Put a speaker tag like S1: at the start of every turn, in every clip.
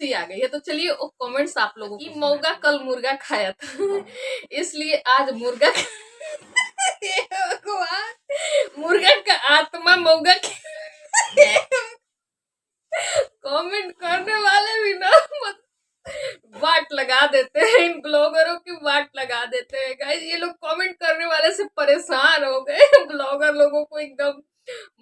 S1: सी आ गई है। तो चलिए वो कमेंट्स आप लोगों की, मौगा कल मुर्गा खाया था इसलिए आज मुर्गा हे भगवान, मुर्गा का आत्मा मौगा कमेंट करने वाले भी ना वाट लगा देते हैं, इन ब्लॉगरों की वाट लगा देते हैं गाइस। ये लोग कमेंट करने वाले से परेशान हो गए ब्लॉगर लोगों को एकदम,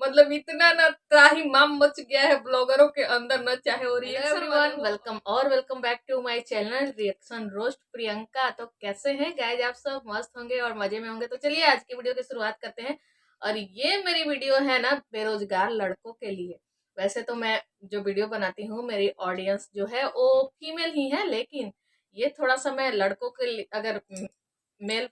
S1: मतलब इतना ना त्राहिमाम मच गया है ब्लॉगरों के अंदर, न चाहे वो एवरीवन वेलकम और welcome back to my channel reaction roast Priyanka. तो कैसे हैं गाइस आप सब? मस्त होंगे और मजे में होंगे। तो चलिए आज की वीडियो की शुरुआत करते हैं। और ये मेरी वीडियो है ना बेरोजगार लड़कों के लिए। वैसे तो मैं जो वीडियो बनाती हूँ मेरी ऑडियंस जो है वो फीमेल ही है, लेकिन ये थोड़ा सा मैं लड़कों के लिए, अगर मेल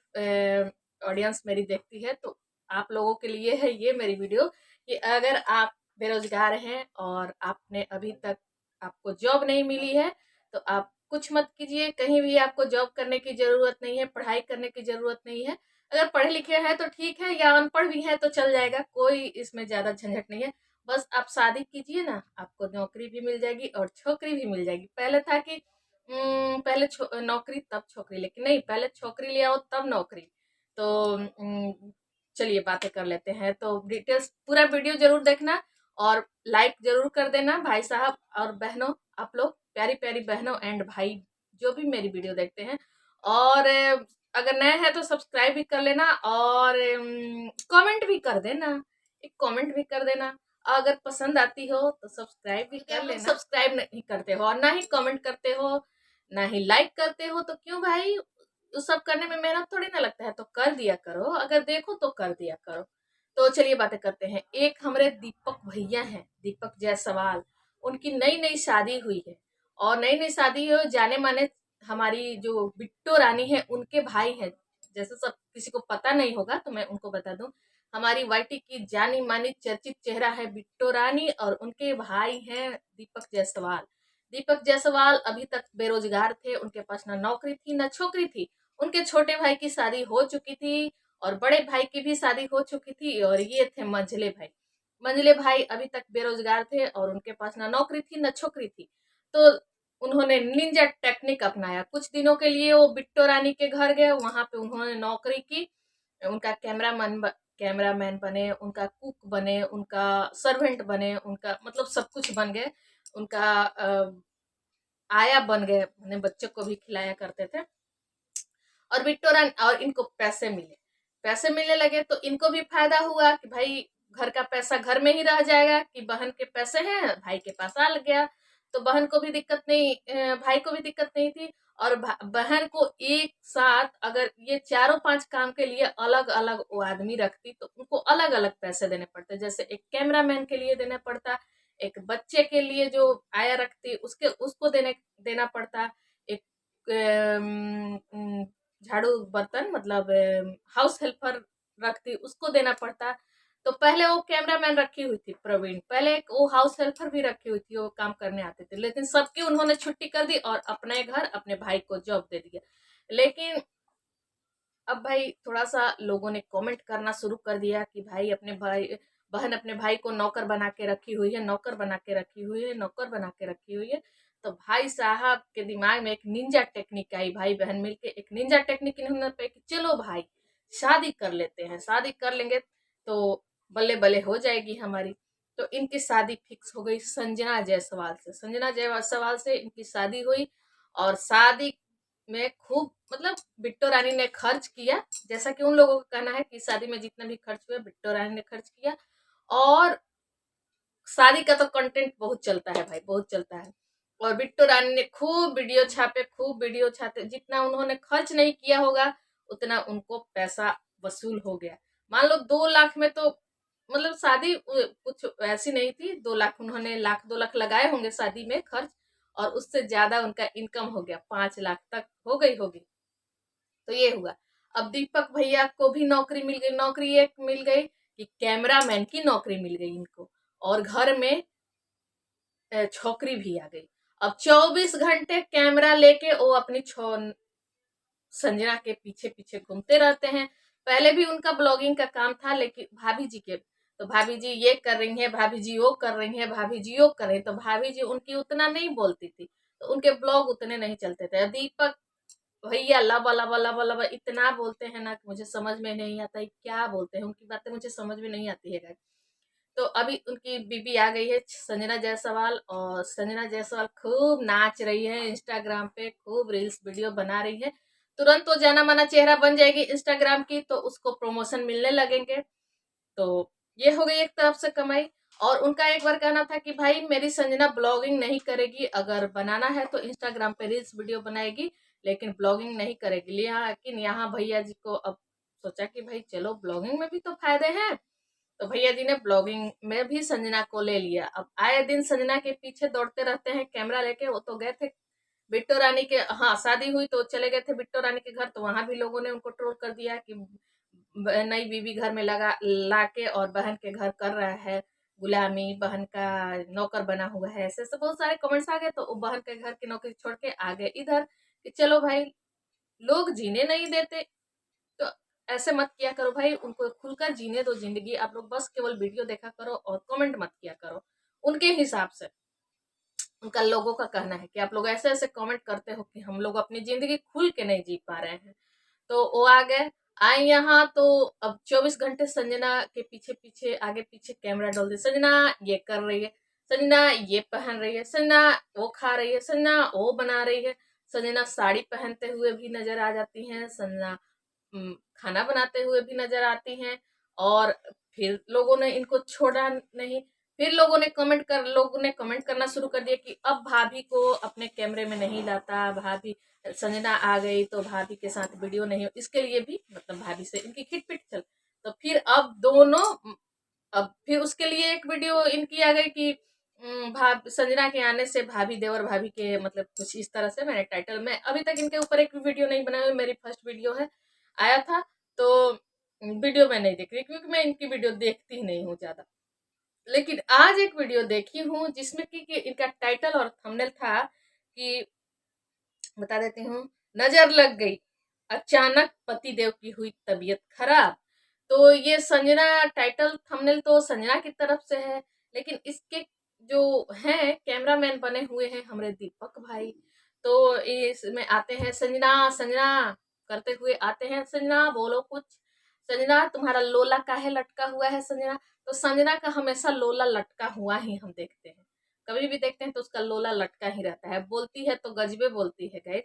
S1: ऑडियंस मेरी देखती है तो आप लोगों के लिए है ये मेरी वीडियो, कि अगर आप बेरोजगार हैं और आपने अभी तक आपको जॉब नहीं मिली है तो आप कुछ मत कीजिए, कहीं भी आपको जॉब करने की जरूरत नहीं है, पढ़ाई करने की जरूरत नहीं है। अगर पढ़े लिखे हैं तो ठीक है, या अनपढ़ भी है तो चल जाएगा, कोई इसमें ज्यादा झंझट नहीं है। बस आप शादी कीजिए ना, आपको नौकरी भी मिल जाएगी और छोकरी भी मिल जाएगी। पहले था कि पहले नौकरी तब छोकरी, लेकिन नहीं, पहले छोकरी ले आओ तब नौकरी। तो चलिए बातें कर लेते हैं। तो डिटेल्स पूरा वीडियो जरूर देखना और लाइक जरूर कर देना भाई साहब और बहनों, आप लोग प्यारी प्यारी बहनों एंड भाई जो भी मेरी वीडियो देखते हैं। और अगर नए हैं तो सब्सक्राइब भी कर लेना और कमेंट भी कर देना, एक कमेंट भी कर देना। अगर पसंद आती हो तो सब्सक्राइब भी कर लेना। सब्सक्राइब नहीं करते हो और ना ही कमेंट करते हो ना ही लाइक करते हो, तो क्यों भाई? उस सब करने में मेहनत थोड़ी ना लगता है, तो कर दिया करो, अगर देखो तो कर दिया करो। तो चलिए बातें करते हैं। एक हमारे दीपक भैया हैं, दीपक जायसवाल, उनकी नई नई शादी हुई है और नई नई शादी हो जाने माने हमारी जो बिट्टो रानी है उनके भाई हैं। जैसे सब किसी को पता नहीं होगा तो मैं उनको बता दूं, हमारी वाईटी की जानी मानी चर्चित चेहरा है बिट्टो रानी और उनके भाई हैं दीपक जायसवाल। दीपक जायसवाल अभी तक बेरोजगार थे, उनके पास ना नौकरी थी ना छोकरी थी। उनके छोटे भाई की शादी हो चुकी थी और बड़े भाई की भी शादी हो चुकी थी, और ये थे मंझले भाई। मंझले भाई अभी तक बेरोजगार थे और उनके पास ना नौकरी थी ना छोकरी थी। तो उन्होंने निंजा टेक्निक अपनाया। कुछ दिनों के लिए वो बिट्टो रानी के घर गए, वहां पे उन्होंने नौकरी की, उनका कैमरामैन बने, उनका कुक बने, उनका सर्वेंट बने, उनका मतलब सब कुछ बन गए। उनका आया बन गए, अपने बच्चों को भी खिलाया करते थे। और बिट्टो रानी और इनको पैसे मिले, पैसे मिलने लगे तो इनको भी फायदा हुआ कि भाई घर का पैसा घर में ही रह जाएगा, कि बहन के पैसे हैं भाई के पास आ गया, तो बहन को भी दिक्कत नहीं, भाई को भी दिक्कत नहीं थी। और बहन को एक साथ अगर ये चारों पांच काम के लिए अलग अलग वो आदमी रखती तो उनको अलग अलग पैसे देने पड़ते। जैसे एक कैमरामैन के लिए देना पड़ता, एक बच्चे के लिए जो आया रखती उसके उसको देना पड़ता, एक झाड़ू बर्तन मतलब हाउस हेल्पर रखती उसको देना पड़ता। तो पहले वो कैमरामैन रखी हुई थी प्रवीण, पहले एक वो हाउस हेल्पर भी रखी हुई थी, वो काम करने आते थे, लेकिन सबकी उन्होंने छुट्टी कर दी और अपने घर अपने भाई को जॉब दे दिया। लेकिन अब भाई थोड़ा सा लोगों ने कमेंट करना शुरू कर दिया कि भाई अपने भाई बहन अपने भाई को नौकर बना के रखी हुई है, नौकर बना के रखी हुई है, नौकर बना के रखी हुई है। तो भाई साहब के दिमाग में एक निंजा टेक्निक आई, भाई बहन मिलके एक निंजा टेक्निक इन्होंने पे कि चलो भाई शादी कर लेते हैं, शादी कर लेंगे तो बल्ले बल्ले हो जाएगी हमारी। तो इनकी शादी फिक्स हो गई संजना जायसवाल से, संजना जायसवाल से इनकी शादी हुई। और शादी में खूब मतलब बिट्टो रानी ने खर्च किया, जैसा कि उन लोगों का कहना है कि शादी में जितना भी खर्च हुआ बिट्टो रानी ने खर्च किया। और शादी का तो कंटेंट बहुत चलता है भाई, बहुत चलता है। और बिट्टो रानी ने खूब वीडियो छापे, खूब वीडियो छापे, जितना उन्होंने खर्च नहीं किया होगा उतना उनको पैसा वसूल हो गया। मान लो 2 लाख में तो मतलब शादी कुछ ऐसी नहीं थी, 2 लाख उन्होंने 1 लाख 2 लाख लगाए होंगे शादी में खर्च, और उससे ज्यादा उनका इनकम हो गया, 5 लाख तक हो गई होगी। तो ये हुआ। अब दीपक भैया को भी नौकरी मिल गई, नौकरी एक मिल गई कि कैमरामैन की नौकरी मिल गई इनको, और घर में छोकरी भी आ गई। अब 24 घंटे कैमरा लेके वो अपनी संजना के पीछे पीछे घूमते रहते हैं। पहले भी उनका ब्लॉगिंग का काम था, लेकिन भाभी जी के, तो भाभी जी ये कर रही है, भाभी जी वो कर रही है, भाभी जी वो कर रही है, तो भाभी जी उनकी उतना नहीं बोलती थी। तो उनके ब्लॉग उतने नहीं चलते थे। दीपक भैया लबा लबा लबा लबा इतना बोलते हैं ना कि मुझे समझ में नहीं आता है क्या बोलते हैं, उनकी बातें मुझे समझ में नहीं आती है गाइस। तो अभी उनकी बीबी आ गई है संजना जायसवाल, और संजना जायसवाल खूब नाच रही है इंस्टाग्राम पे, खूब रील्स वीडियो बना रही है। तुरंत तो जाना माना चेहरा बन जाएगी इंस्टाग्राम की, तो उसको प्रमोशन मिलने लगेंगे। तो ये हो गई एक तरफ से कमाई। और उनका एक बार कहना था कि भाई मेरी संजना ब्लॉगिंग नहीं करेगी, अगर बनाना है तो इंस्टाग्राम पे रील्स वीडियो बनाएगी, लेकिन ब्लॉगिंग नहीं करेगी। लेकिन यहाँ भैया जी को अब सोचा कि भाई चलो ब्लॉगिंग में भी तो फायदे हैं, तो भैया जी ने ब्लॉगिंग में भी संजना को ले लिया। अब आए दिन संजना के पीछे दौड़ते रहते हैं कैमरा लेके। वो तो गए थे बिट्टो रानी के, हाँ शादी हुई तो चले गए थे बिट्टो रानी के घर, तो वहां भी लोगों ने उनको ट्रोल कर दिया कि नई बीवी घर में लगा लाके और बहन के घर कर रहा है गुलामी, बहन का नौकर बना हुआ है। ऐसे ऐसे बहुत सारे कमेंट्स आ गए, तो वो बहन के घर की नौकरी छोड़ के आ गए इधर कि चलो भाई लोग जीने नहीं देते, तो ऐसे मत किया करो भाई, उनको खुलकर जीने दो जिंदगी। आप लोग बस केवल वीडियो देखा करो और कमेंट मत किया करो उनके हिसाब से। उनका लोगों का कहना है कि आप लोग ऐसे ऐसे कमेंट करते हो कि हम लोग अपनी जिंदगी खुल के नहीं जी पा रहे हैं। तो वो आ गए, आए यहाँ तो अब 24 घंटे संजना के पीछे पीछे आगे पीछे कैमरा डाल दे। संजना ये कर रही है, संजना ये पहन रही है, संजना वो खा रही है, संजना वो बना रही है, संजना साड़ी पहनते हुए भी नजर आ जाती हैं, संजना खाना बनाते हुए भी नजर आती हैं। और फिर लोगों ने इनको छोड़ा नहीं, फिर लोगों ने कमेंट करना शुरू कर दिया कि अब भाभी को अपने कैमरे में नहीं लाता, भाभी संजना आ गई तो भाभी के साथ वीडियो नहीं हो, इसके लिए भी मतलब भाभी से इनकी खिटपिट चल। तो फिर अब दोनों, अब फिर उसके लिए एक वीडियो इनकी आ गई कि संजना के आने से भाभी देवर भाभी के, मतलब कुछ इस तरह से। मैंने टाइटल में अभी तक इनके ऊपर एक भी वीडियो नहीं बनाई हुई, मेरी फर्स्ट वीडियो है, आया था। तो वीडियो मैं नहीं देख रही क्योंकि मैं इनकी वीडियो देखती ही नहीं हूँ ज्यादा। लेकिन आज एक वीडियो देखी हूँ जिसमें कि इनका टाइटल और थंबनेल था कि, बता देती हूँ, नजर लग गई, अचानक पतिदेव की हुई तबीयत खराब। तो ये संजना, टाइटल थंबनेल तो संजना की तरफ से है, लेकिन इसके जो हैं कैमरामैन बने हुए हैं हमारे दीपक भाई। तो इसमें आते हैं संजना संजना करते हुए आते हैं, संजना बोलो कुछ, संजना तुम्हारा लोला काहे लटका हुआ है संजना। तो संजना का हमेशा लोला लटका हुआ ही हम देखते हैं, कभी भी देखते हैं तो उसका लोला लटका ही रहता है। बोलती है तो गजबे बोलती है गए,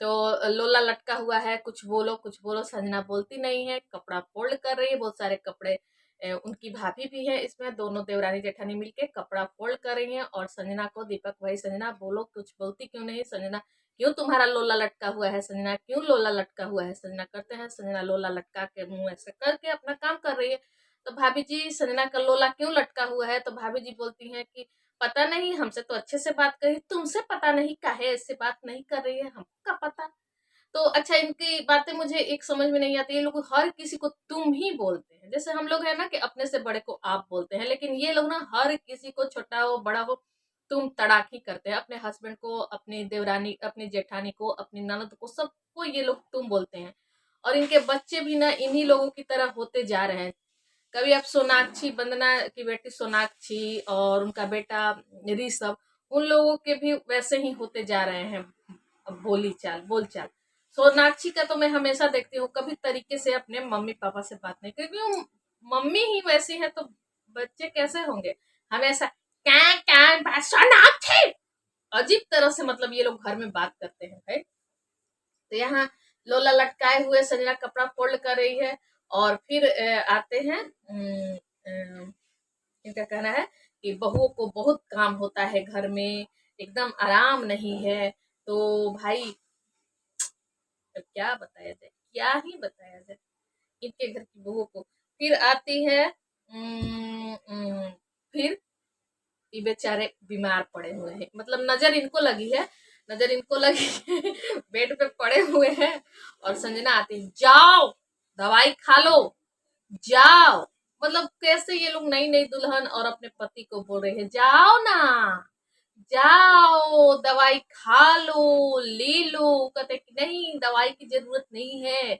S1: तो लोला लटका हुआ है, कुछ बोलो संजना बोलती नहीं है, कपड़ा फोल्ड कर रही है, बहुत सारे कपड़े। उनकी भाभी भी है इसमें, दोनों देवरानी जेठानी मिलके कपड़ा फोल्ड कर रही हैं। और संजना को दीपक भाई, संजना बोलो कुछ, बोलती क्यों नहीं संजना, क्यों तुम्हारा लोला लटका हुआ है संजना, क्यों लोला लटका हुआ है संजना, करते हैं संजना लोला लटका के मुंह ऐसे करके अपना काम कर रही है। तो भाभी जी संजना का लोला क्यों लटका हुआ है, तो भाभी जी बोलती हैं कि पता नहीं, हमसे तो अच्छे से बात करी, तुमसे पता नहीं काहे ऐसे बात नहीं कर रही है, हमको क्या पता। तो अच्छा इनकी बातें मुझे एक समझ में नहीं आती, ये लोग हर किसी को तुम ही बोलते हैं, जैसे हम लोग है ना कि अपने से बड़े को आप बोलते हैं, लेकिन ये लोग ना हर किसी को, छोटा हो बड़ा हो, तुम तड़ाकी करते हैं। अपने हस्बैंड को, अपनी देवरानी, अपनी जेठानी को, अपनी ननद को, सबको ये लोग तुम बोलते हैं। और इनके बच्चे भी ना इन्हीं लोगों की तरह होते जा रहे हैं। कभी आप सोनाक्षी, वंदना की बेटी सोनाक्षी और उनका बेटा ऋषभ, उन लोगों के भी वैसे ही होते जा रहे हैं बोलचाल। सोनाक्षी का तो मैं हमेशा देखती हूँ, कभी तरीके से अपने मम्मी पापा से बात नहीं, क्योंकि वो मम्मी ही वैसी है तो बच्चे कैसे होंगे। हमेशा क्या क्या सोनाक्षी, अजीब तरह से मतलब ये लोग घर में बात करते हैं भाई। तो यहाँ लोला लटकाए हुए संजना कपड़ा फोल्ड कर रही है। और फिर आते हैं, इनका कहना है कि बहुओं को बहुत काम होता है घर में, एकदम आराम नहीं है। तो भाई अब क्या बताया जाए, क्या ही बताया जाए इनके घर की बहुओं को। फिर आती है, फिर ये बेचारे बीमार पड़े हुए हैं, मतलब नजर इनको लगी है, नजर इनको लगी है बेड पे पड़े हुए हैं। और संजना आती है, जाओ दवाई खा लो, जाओ। मतलब कैसे ये लोग नई नई दुल्हन और अपने पति को बोल रहे हैं जाओ ना, जाओ दवाई खा लो, ले लो। कहते कि नहीं दवाई की जरूरत नहीं है,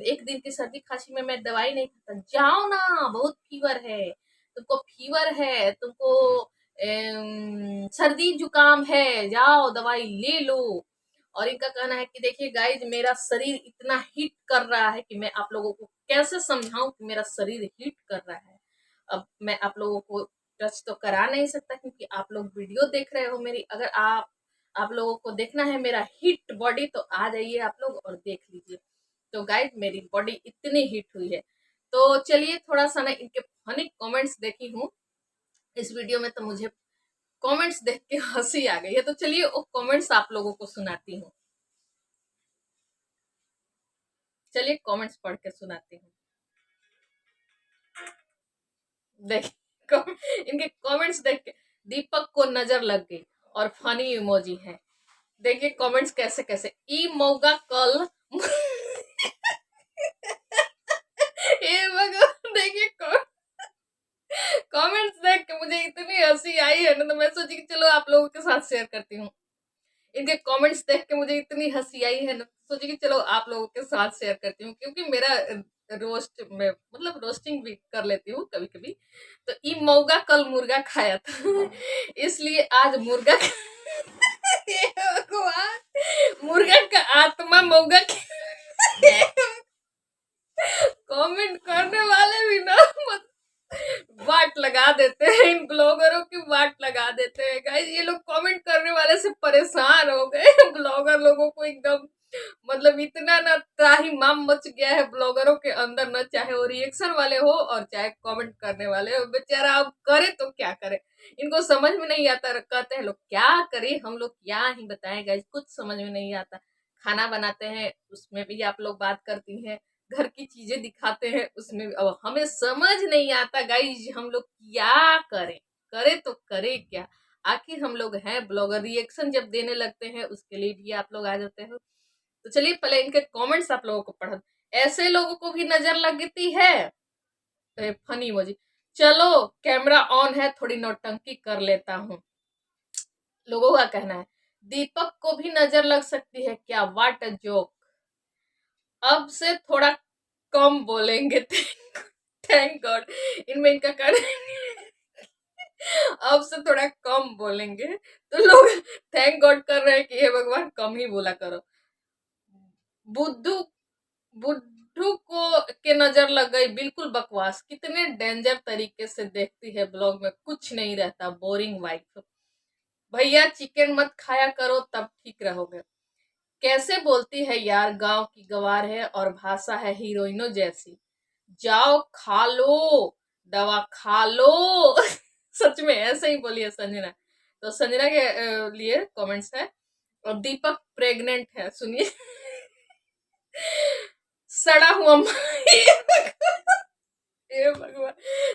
S1: एक दिन की सर्दी खांसी में मैं दवाई नहीं खाता, जाओ ना, बहुत फीवर है तुमको, फीवर है तुमको, सर्दी जुकाम है, जाओ दवाई ले लो। और इनका कहना है कि देखिए गाइज, मेरा शरीर इतना हीट कर रहा है कि मैं आप लोगों को कैसे समझाऊं कि मेरा शरीर हीट कर रहा है। अब मैं आप लोगों को टच तो करा नहीं सकता क्योंकि आप लोग वीडियो देख रहे हो मेरी। अगर आप लोगों को देखना है मेरा हीट बॉडी तो आ जाइए आप लोग और देख लीजिए। तो गाइज, मेरी बॉडी इतनी हीट हुई है। तो चलिए थोड़ा सा ना इनके फनी कमेंट्स देखी हूँ इस वीडियो में, तो मुझे कमेंट्स देख के हंसी आ गई है। तो चलिए वो कमेंट्स आप लोगों को सुनाती हूँ। चलिए कमेंट्स पढ़ के सुनाती हूँ। देखिए इनके कमेंट्स देख के दीपक को नजर लग गई और फनी इमोजी है। देखिए कमेंट्स कैसे कैसे। ई मौगा कल ये भगवान, देखिए कमेंट्स देख के मुझे इतनी हंसी आई है ना, तो मैं सोची कि चलो आप लोगों के साथ शेयर करती हूँ। इनके कमेंट्स देख के मुझे इतनी हंसी आई है ना, सोची कि चलो आप लोगों के साथ शेयर करती हूँ, क्योंकि मेरा रोस्ट में मतलब रोस्टिंग भी कर लेती हूँ कभी कभी। तो ई मौगा कल मुर्गा खाया था इसलिए आज मुर्गा भगवान, मुर्गा का आत्मा मौगा कमेंट करने वाले भी ना वाट लगा देते हैं, इन ब्लॉगरों की वाट लगा देते हैं गाइस। ये लोग कमेंट करने वाले से परेशान हो गए ब्लॉगर लोगों को एकदम, मतलब इतना ना त्राहिमाम मच गया है ब्लॉगरों के अंदर ना, चाहे वो रिएक्शन वाले हो और चाहे कमेंट करने वाले हो। बेचारा अब करे तो क्या करे, इनको समझ में नहीं आता। कहते हैं लोग क्या करें, हम लोग क्या ही बताएं गाइस, कुछ समझ में नहीं आता। खाना बनाते हैं उसमें भी आप लोग बात करती हैं, घर की चीजें दिखाते हैं उसमें भी। अब हमें समझ नहीं आता गाइज, हम लोग क्या करें, करे तो करे क्या। आखिर हम लोग हैं ब्लॉगर, रिएक्शन जब देने लगते हैं उसके लिए भी आप लोग आ जाते हो। तो चलिए पहले इनके कमेंट्स आप लोगों को पढ़। ऐसे लोगों को भी नजर लगती है, फनी मोजी। चलो कैमरा ऑन है, थोड़ी नौटंकी कर लेता हूँ। लोगों का कहना है दीपक को भी नजर लग सकती है क्या, व्हाट अ जोक। अब से थोड़ा कम बोलेंगे, थैंक गॉड। इनमें इनका कहना अब से थोड़ा कम बोलेंगे, तो लोग थैंक गॉड कर रहे हैं कि हे भगवान कम ही बोला करो। बुद्धू बुद्धू को के नजर लग गई, बिल्कुल बकवास, कितने डेंजर तरीके से देखती है ब्लॉग में, कुछ नहीं रहता, बोरिंग वाइफ। भैया चिकन मत खाया करो तब ठीक रहोगे। कैसे बोलती है यार, गांव की गवार है और भाषा है हीरोइनों जैसी। जाओ खा लो, दवा खा लो सच में ऐसे ही बोली है संजना। तो संजना के लिए कमेंट्स है। और दीपक प्रेग्नेंट है, सुनिए सड़ा हुआ ये भगवान,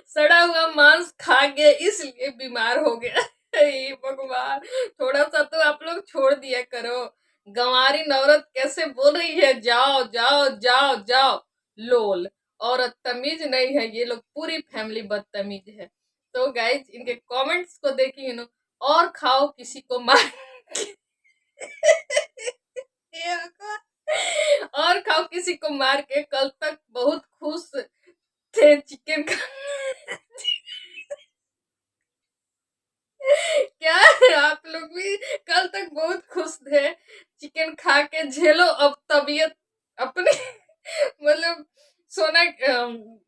S1: सड़ा हुआ मांस खा के इसलिए बीमार हो गया ये भगवान, थोड़ा सा तो आप लोग छोड़ दिया करो। गंवारी नौरत कैसे बोल रही है, जाओ जाओ जाओ जाओ। लोल, औरत तमीज नहीं है, ये लोग पूरी फैमिली बदतमीज है। तो गाइज इनके कमेंट्स को देखिए ना। और खाओ किसी को मार और खाओ किसी को मार के, कल तक बहुत खुश थे चिकन खा क्या आप लोग भी कल तक बहुत खुश थे चिकन खा के, झेलो अब तबीयत अपनी मतलब सोना।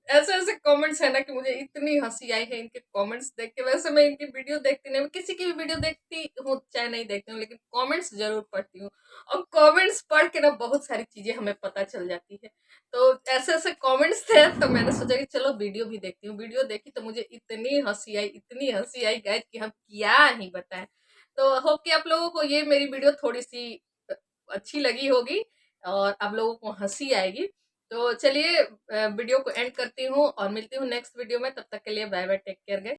S1: ऐसे ऐसे कमेंट्स है ना कि मुझे इतनी हंसी आई है इनके कमेंट्स देख के। वैसे मैं इनकी वीडियो देखती नहीं, मैं किसी की भी वीडियो देखती हूँ चाहे नहीं देखती हूँ, लेकिन कमेंट्स जरूर पढ़ती हूँ। और कमेंट्स पढ़ के ना बहुत सारी चीजें हमें पता चल जाती है। तो ऐसे ऐसे कमेंट्स थे तो मैंने सोचा कि चलो वीडियो भी देखती हूँ। वीडियो देखी तो मुझे इतनी हंसी आई, इतनी हंसी आई गाइस कि हम क्या ही बताएं। तो होप कि आप लोगों को ये मेरी वीडियो थोड़ी सी अच्छी लगी होगी और आप लोगों को हंसी आएगी। तो चलिए वीडियो को एंड करती हूँ और मिलती हूँ नेक्स्ट वीडियो में। तब तक के लिए bye bye, take care guys.